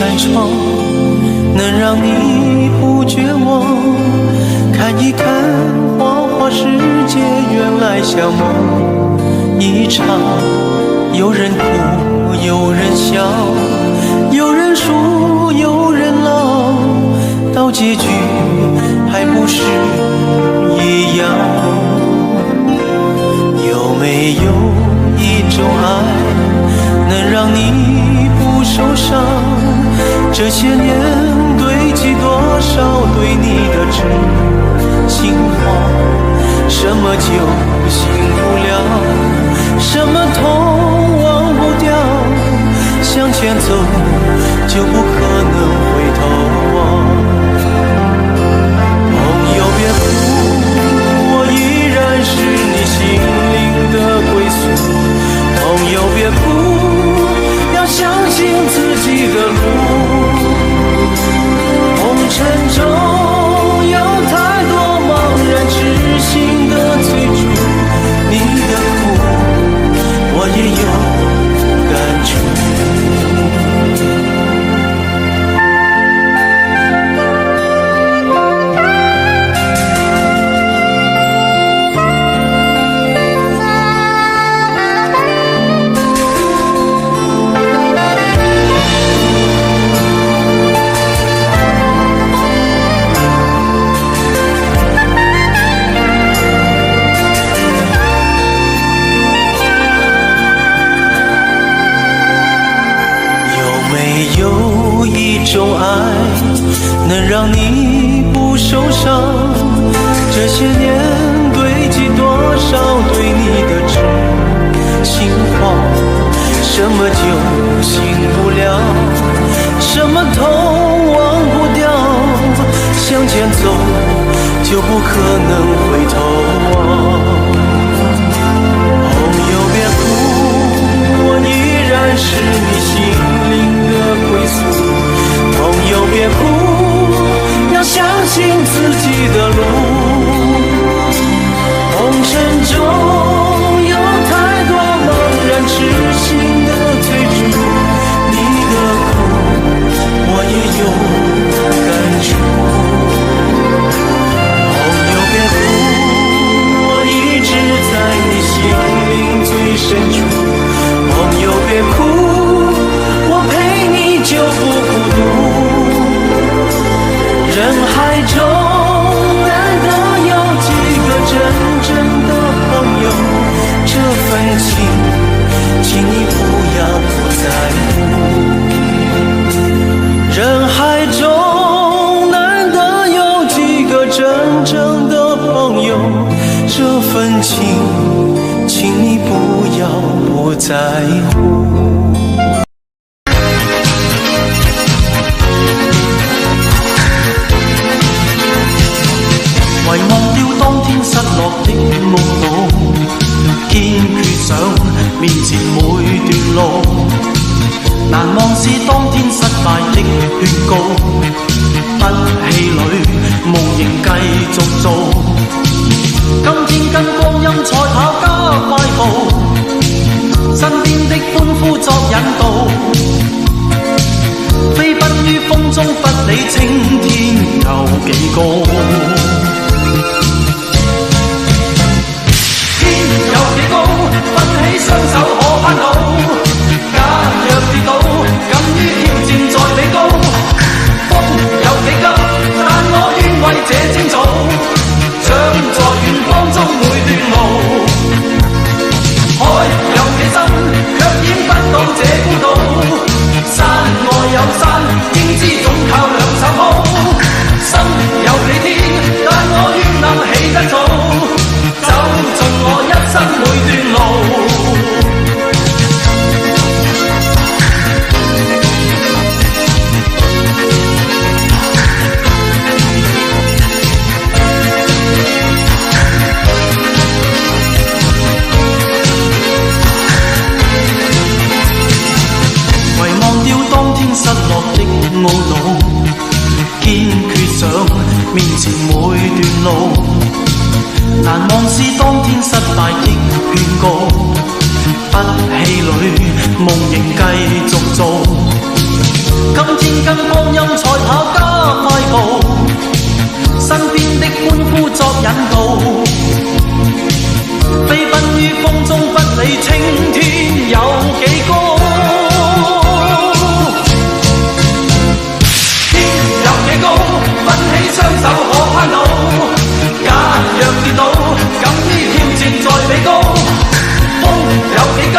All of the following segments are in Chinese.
扇窗，能让你不绝望。看一看花花世界，原来像梦一场。有人哭，有人笑，有人输，有人老，到结局还不是一样。有没有一种爱，能让你不受伤？这些年堆积多少对你的真心话？什么就醒不了，什么痛忘不掉，向前走就不可能回头望。朋友别哭，我依然是你心灵的归宿。朋友别哭，要相信自己的路。红尘中有太多茫然痴心的追逐，你的苦我也有感触。种爱能让你不受伤，这些年堆积多少对你的真心话？什么就醒不了，什么痛忘不掉，向前走就不可能回头望。朋友别哭，我依然是你心灵的归宿。朋友别哭，要相信自己的路。红尘中有太多茫然痴心的追逐，你的苦我也有感触。朋友别哭，我一直在你心灵最深处。朋友别哭，我陪你就不孤独。人海中难得有几个真正的朋友，这份情请你不要不在乎。人海中难得有几个真正的朋友，这份情请你不要不在乎。遺忘掉當天失落的懊惱，堅決想面前每段路，難忘是當天失敗的勸告，不氣餒，無形繼續做。今天跟光陰賽跑加快步，身邊的歡呼作引導，飛奔於風中不理青天有幾高。有幾高，奮起雙手可攀到。假若跌倒，敢於挑戰在你高。風有幾急，但我願為這征途，將在遠方中每段路。海有幾深，卻淹不到這孤島。山外有山，應知總靠兩手鋪。心有幾天，但我願能起得早。走盡我一生每段路，遺忘掉當天失落的懊惱，堅決想面前每段路。難忘是當天失敗的勸告，不氣餒，夢仍繼續做。今天跟光陰賽跑加快步，身邊的歡呼作引導，飛奔於風中不理青天有幾高，天有幾高，奮起雙手可攀到，假若跌倒，敢於挑戰再比高，風有幾急，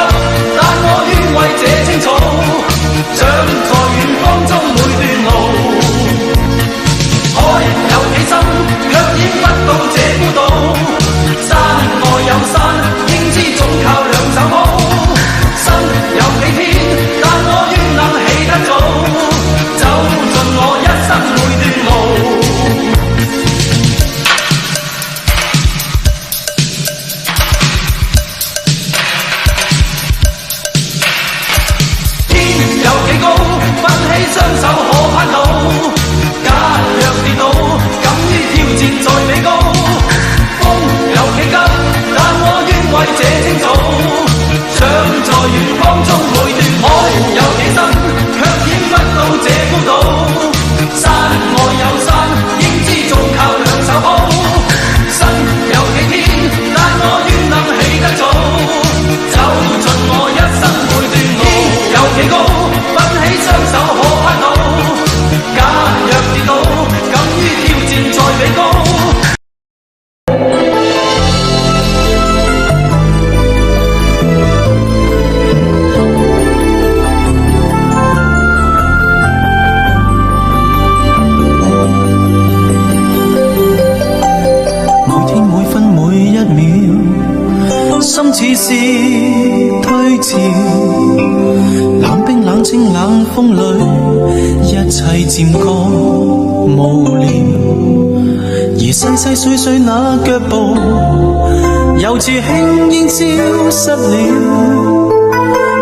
但我願為這青草，長在遠方中每段路，海有幾深，卻淹不到這孤島，山外有山，應知總靠兩手抱，身有幾天，但我願能起得早，走盡我一生每段路。雙手可攀到，假若跌倒，敢於挑戰再比高，風有幾急，但我願為這青草，長在遠方中每段海有幾深，卻淹不到這孤島，山外有山，應知總靠兩手抱，身有幾天，但我願能起得早，走盡我一生每段路，有幾高，奮起雙手可攀到，假若跌倒，敢於挑戰再比高。每天每分每一秒，心似是退潮，冷冰冷清冷風裏，一切漸覺無聊，而細細碎碎那腳步，猶似輕煙消失了，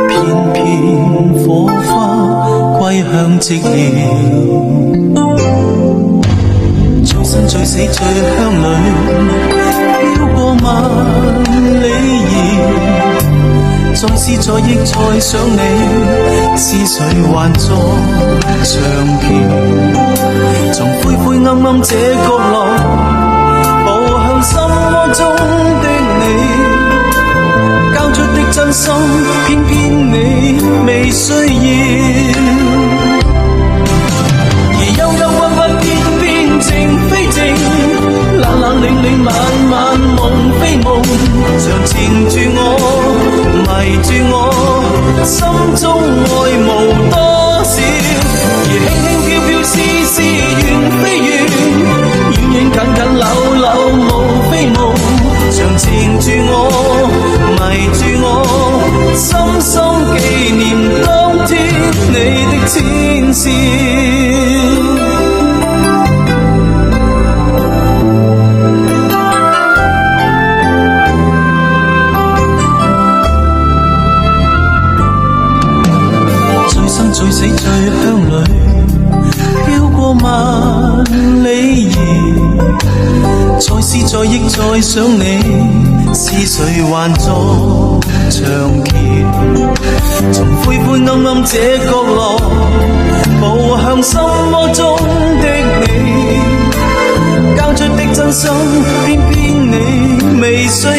片片火花歸向寂寥，最生最死最鄉裏，飄過萬里遙，再思再憶再想你，是誰還在長橋？從灰灰暗暗這角落，步向心窩中的你，交出的真心，偏偏你未需要。而幽幽鬱鬱偏偏情非情，冷冷冷冷晚晚夢非夢，常纏住我，迷住我，心中愛無多少，而輕輕飄飄絲絲緣非緣，遠遠近近縷縷無非夢，常纏住我，迷住我，深深紀念當天你的淺笑。最死最鄉裏，飄過萬里遙，再思再憶再想你，是誰還在長橋？從灰灰暗暗這角落，步向心窩中的你，交出的真心，偏偏你未需要。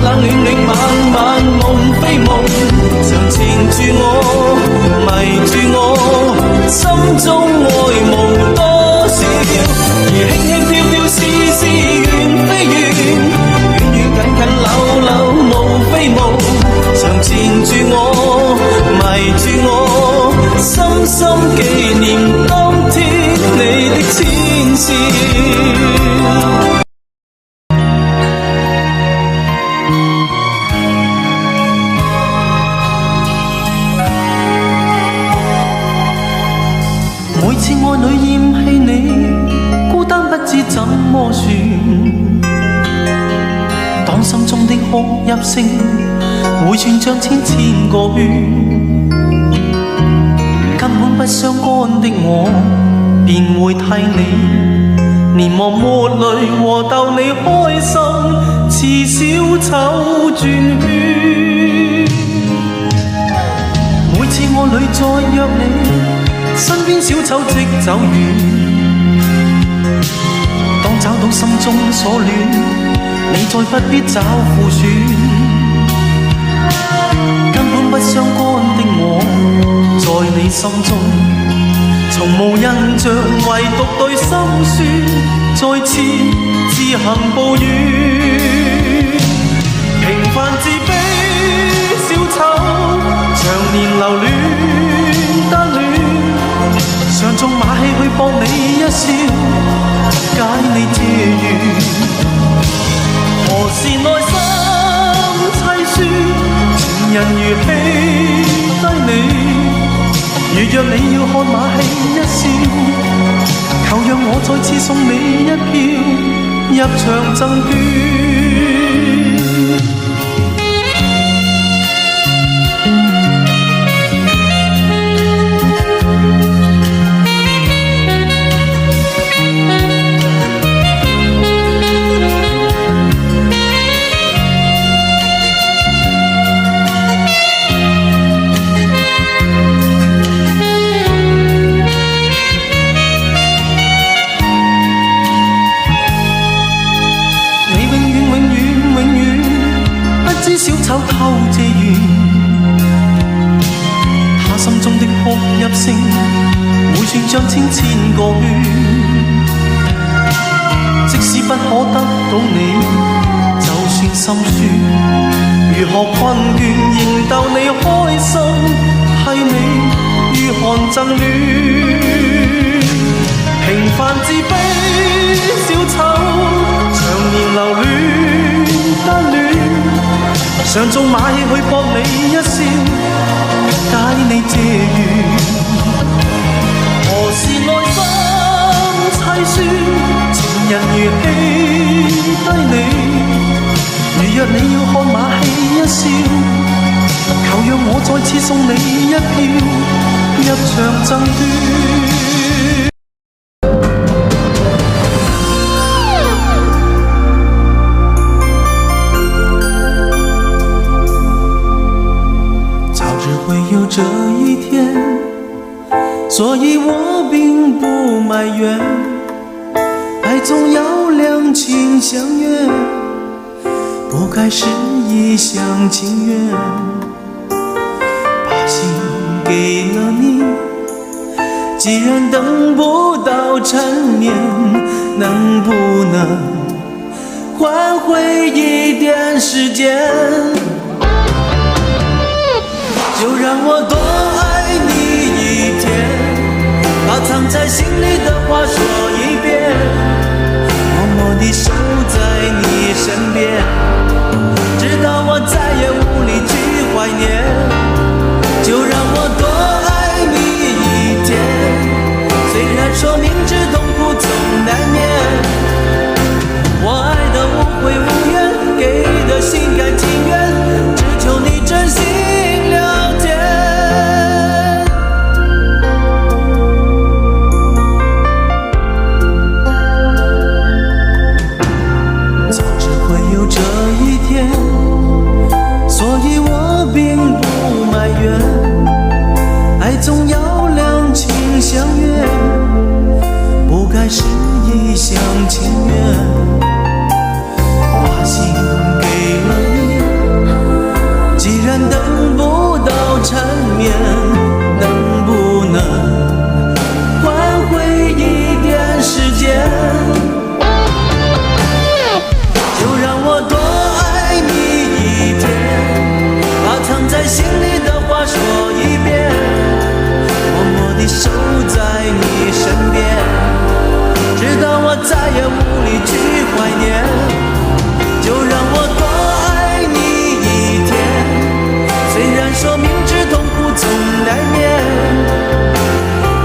冷冷暖暖晚晚夢非夢，常纏住我，迷住我，心中愛無多少，而輕輕飄飄絲絲緣非緣，遠遠近近縷縷無非夢，常纏住我，迷住我，深深紀念當天你的淺笑。當心中的哭泣聲回旋像千千個圈，根本不相干的我便會替你連忙抹淚和逗你開心。似小丑轉圈。每次我裏再約你，身邊小丑即走遠。當找到心中所戀，你再不必找副選。根本不相干的我，在你心中從無印象，唯獨對心酸，再次自行抱怨。平凡自卑小丑，長年留戀單戀，常縱馬戲去博你一笑，解你嗟怨。何時內心凄酸，情人如棄低你。如若你要看馬戲一笑，求讓我再次送你一票入場贈券。小丑偷借緣，他心中的哭泣聲，每串像千千個圈。即使不可得到你，就算心酸，如何困倦，仍逗你開心，替你御寒贈暖。平凡自卑小丑，長年留戀單戀，常縱馬戲去博你一笑，解你嗟怨。何時內心凄酸，情人如棄低你。如若你要看馬戲一笑，求讓我再次送你一票入場贈券。这一天，所以我并不埋怨，爱总要两情相悦，不该是一厢情愿。把心给了你，既然等不到缠绵，能不能换回一点时间？就让我多爱你一天，把藏在心里的话说一遍，默默地守在你身边，直到我再也无力去怀念。就让我多爱你一天，虽然说明知痛苦总难免，我爱的无悔无怨，给的心甘情愿，只求你真心了解。早知会有这一天，所以我并不埋怨，爱总要两情相悦，不该是一厢情愿。把心给了你，既然等不到缠绵，能不能换回一点时间？就让我多爱你一天，把藏在心里的话说一遍，默默地守在你身边，直到我再也无力去怀念。就让我多爱你一天，虽然说明知痛苦总难免，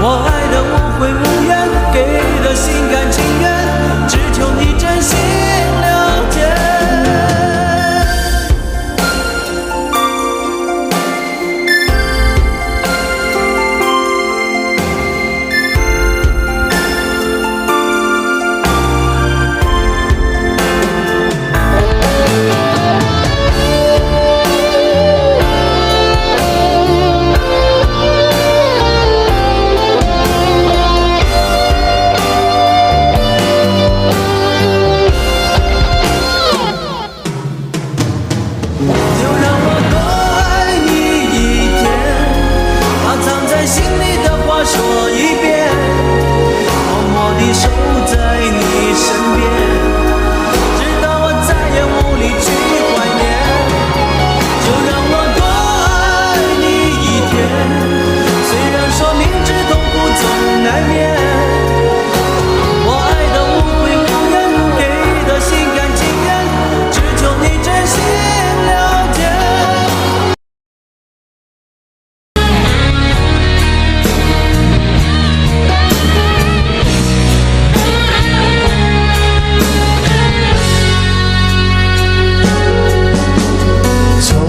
我爱的无悔无怨，给的心甘情愿，只求你真心了解。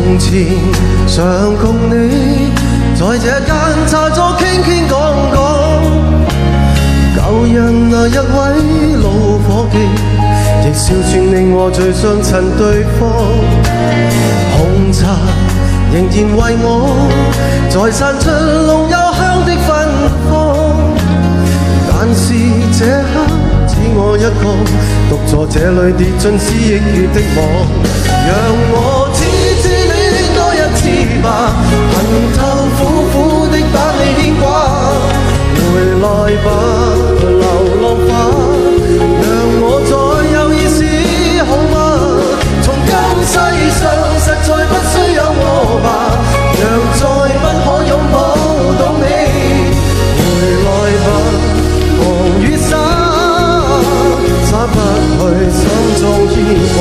從前常共你在這間茶座傾傾講講，舊日那一位老夥計，亦笑串令我最想襯對方。紅茶仍然為我再散出濃幽香的芬芳，但是這刻只我一個獨坐這裏跌進思憶血的網，讓我痴痴戀多一次吧，恨透苦苦的把你牽掛。回來吧流浪花，讓我再有意思好嗎？從今世上實在不需有我吧，若再不可擁抱到你，回來吧狂與灑，灑不去心中牽掛。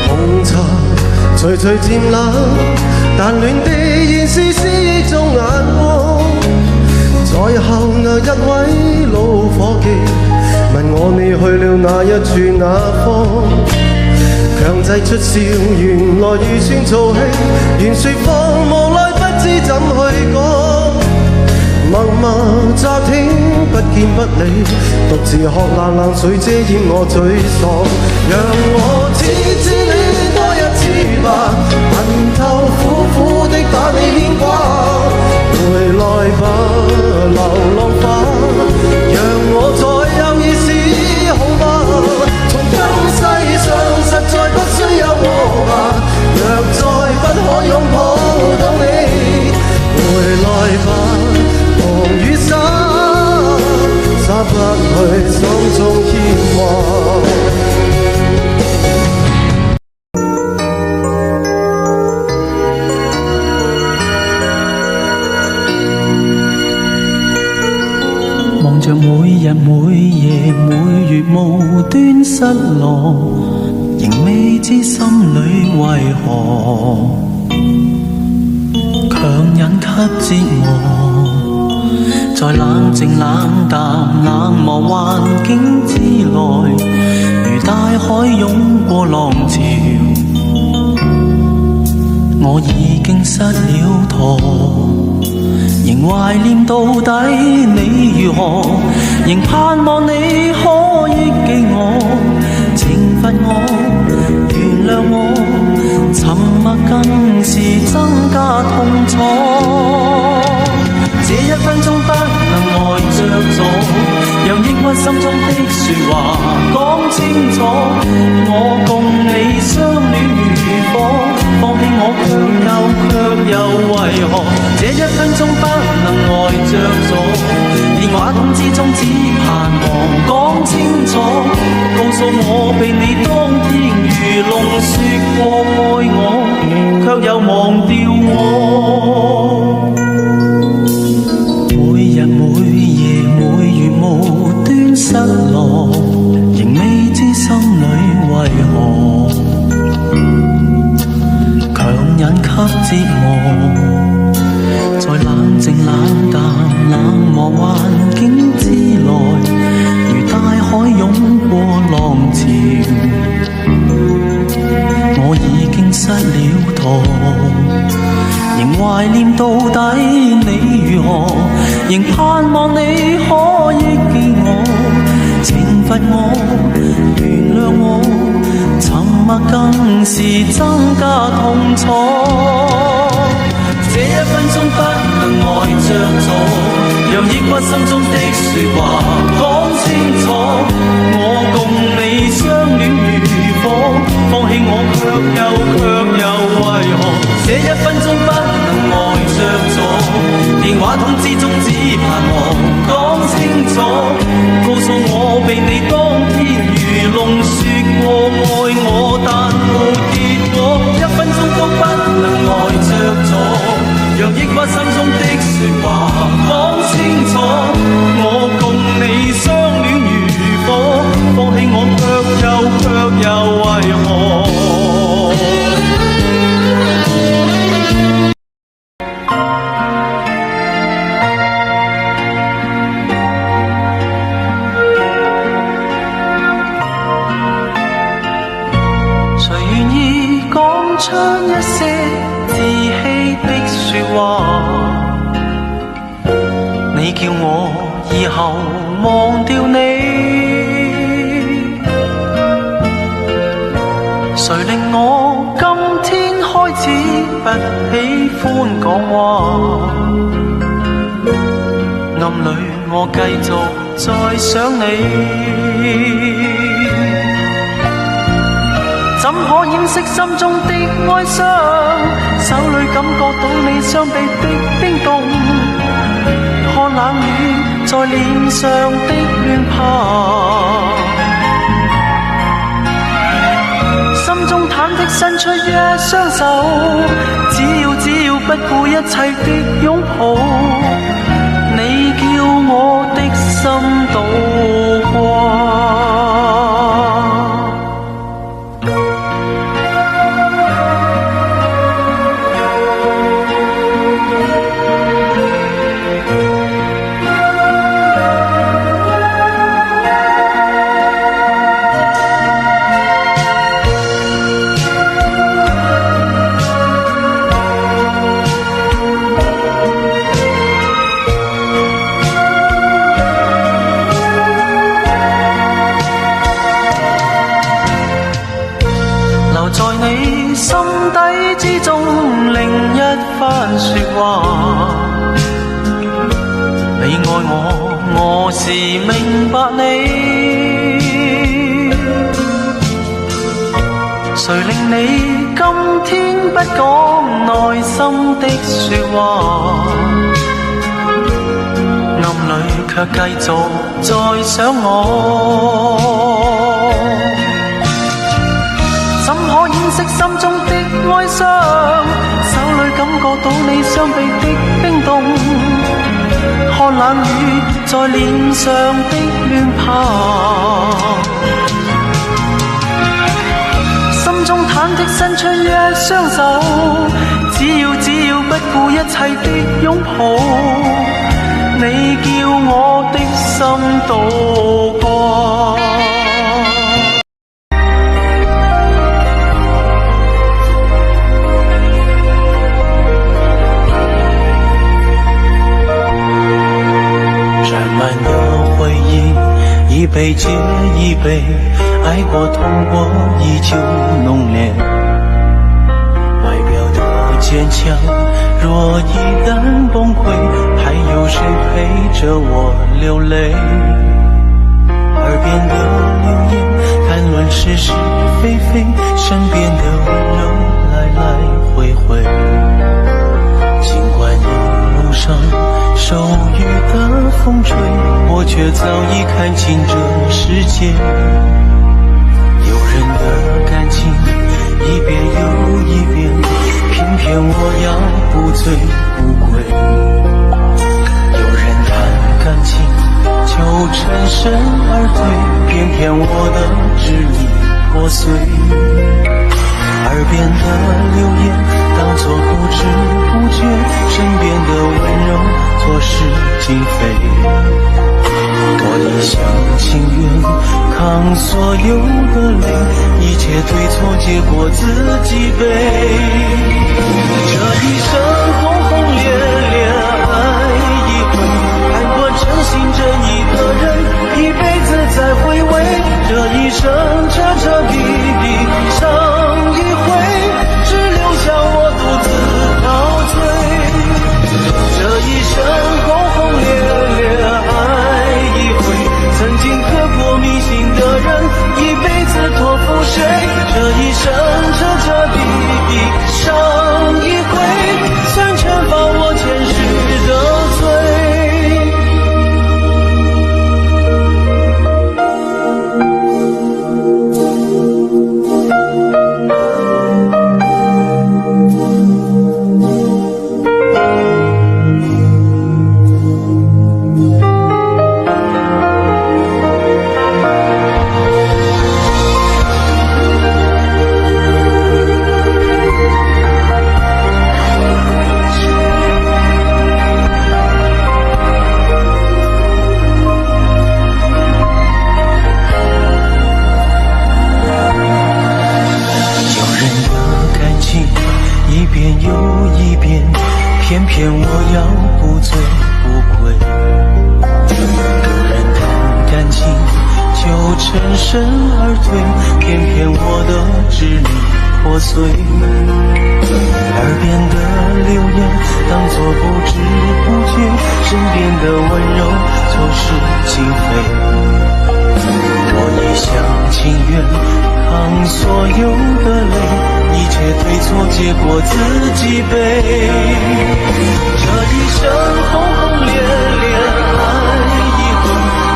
紅茶徐徐漸冷，但暖地現是思憶中眼光。在後那一位老夥計問我你去了哪一處哪方，強制出笑，原來預算做戲，原說謊無奈不知怎去講。默默乍聽不見不理，獨自喝冷冷水遮掩我沮喪。讓我痴痴戀多一次吧，恨透苦苦的把你牽掛。回來吧流浪花，讓我再有意思好嗎？從今世上實在不需有我吧，若再不可擁抱到你，回來吧狂與灑，灑不去心中牽掛。望着每日每夜每月無端失落，仍未知心裏為何強忍給折磨，在冷靜冷淡冷漠環境之內，如大海湧過浪潮，我已經失了舵，仍懷念到底你如何，仍盼望你可憶記我，懲罰我，原諒我，沉默更是增加痛楚。這一分鐘不能呆着坐，讓抑鬱心中的說話講清楚。我共你相戀如火，放棄我卻又為何？這一分鐘不能呆着坐，電話筒之中只盼望講清楚，告訴我被你當天如龍說過愛我，卻又忘掉我。每日每夜每月無端失落，仍未知心裏為何強忍給折磨，在冷靜冷淡冷漠環境之內，如大海湧過浪潮，我已經失了舵，仍懷念到底你如何，仍盼望你可憶記我，懲罰我，原諒我，沉默更是增加痛楚。這一分鐘不能呆着坐，讓抑鬱心中的說話講清楚。我共你相戀如火，放棄我卻又為何？這一分鐘不能呆着坐，電話筒之中只盼望講清楚，告訴我被你當天如龍說過愛我，但沒結果。一分鐘都不能呆着坐，讓抑鬱心中的說話講清楚。我共你相戀如火，放棄我卻又為何？出一些自欺的說話，你叫我以後忘掉你，誰令我今天開始不喜歡講話，暗裏我繼續在想你，怎可掩飾心中的哀傷，手裏感覺到你雙臂的冰凍，看冷雨在臉上的亂爬，心中忐忑伸出一雙手，只要不顧一切的擁抱，你叫我的心倒掛。你愛我，我是明白你，誰令你今天不講內心的說話，暗裏卻繼續在想我，怎可掩飾心中的哀傷，手裏感覺到你雙臂的冰凍，看冷雨在臉上的亂爬，心中忐忑伸出一雙手，只要不顧一切的擁抱，你叫我的心倒掛。一杯接一杯，愛過痛過依舊濃烈，外表的堅強若一旦崩潰，還有誰陪着我流淚，耳邊的流言談論是是非非，身邊的溫柔來來回回，儘管一路上受雨的風吹，我卻早已看清這世界，有人的感情一遍又一遍，偏偏我要不醉不歸，有人談感情就全身而退，偏偏我的執意破碎，耳邊的流言當作不知不覺，身邊的溫柔錯失經費，我一廂情願扛所有的淚，一切對錯結果自己背，這一生轟轟烈烈愛一回，看過真心真意的人一輩子在回味，這一生徹徹底底傷一回，只留下我獨自陶醉，這一生轟轟烈烈愛一回，曾經刻骨銘心的人一輩子托付誰，這一生徹徹底底傷一回，算全放我前世的罪。偏我要不醉不归。有人谈感情就全身而退，偏偏我的支离破碎。耳边的流言当作不知不觉，身边的温柔就是情非。我一厢情愿扛所有的泪，一切对错结果自己背。这一生轰轰烈烈爱一回，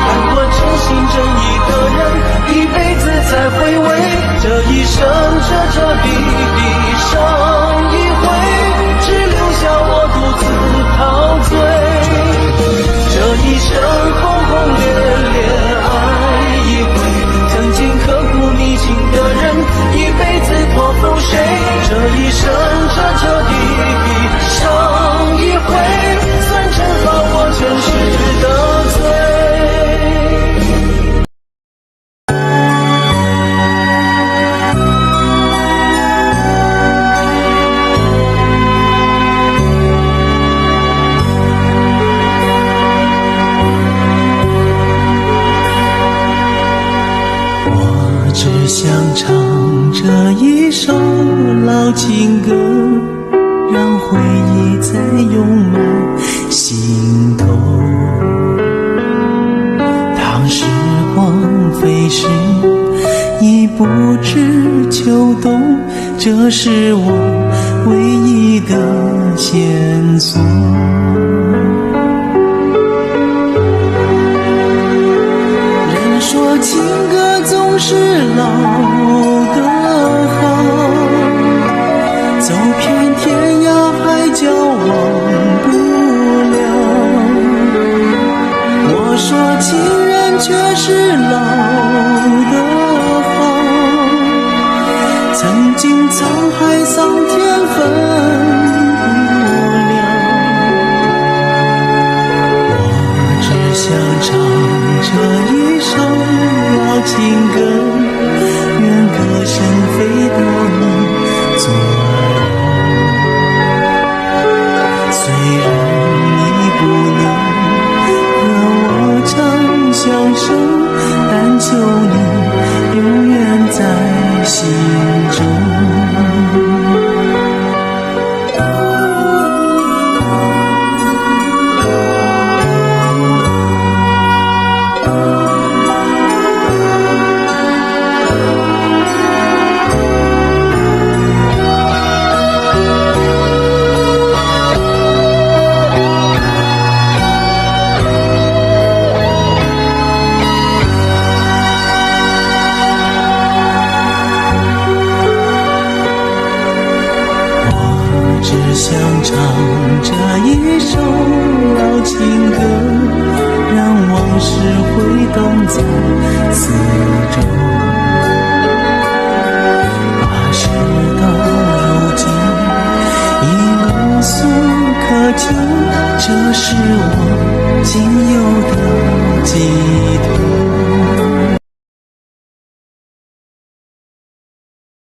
看过真心真意的人一辈子才回味。这一生彻彻底底伤一回，只留下我独自陶醉。这一生轰轰烈烈爱一回，曾经刻骨铭心的人一辈子托付谁？这一生彻彻底底伤一回，算惩罚我前世的罪。只想唱这一首老情歌，让回忆再涌满心头。当时光飞逝，已不知秋冬，这是我唯一的线索。人说情歌总是老的好，走遍天涯海角忘不了。我说情人却是老的好，曾经沧海桑田分不了。我只想唱这一首老情歌，愿歌声飞到你左右。虽然你不能和我长相守，但求你永远在心中。只想唱这一首老情歌，让往事回荡在四周。把事到如今已无所可求，这是我仅有的寄托。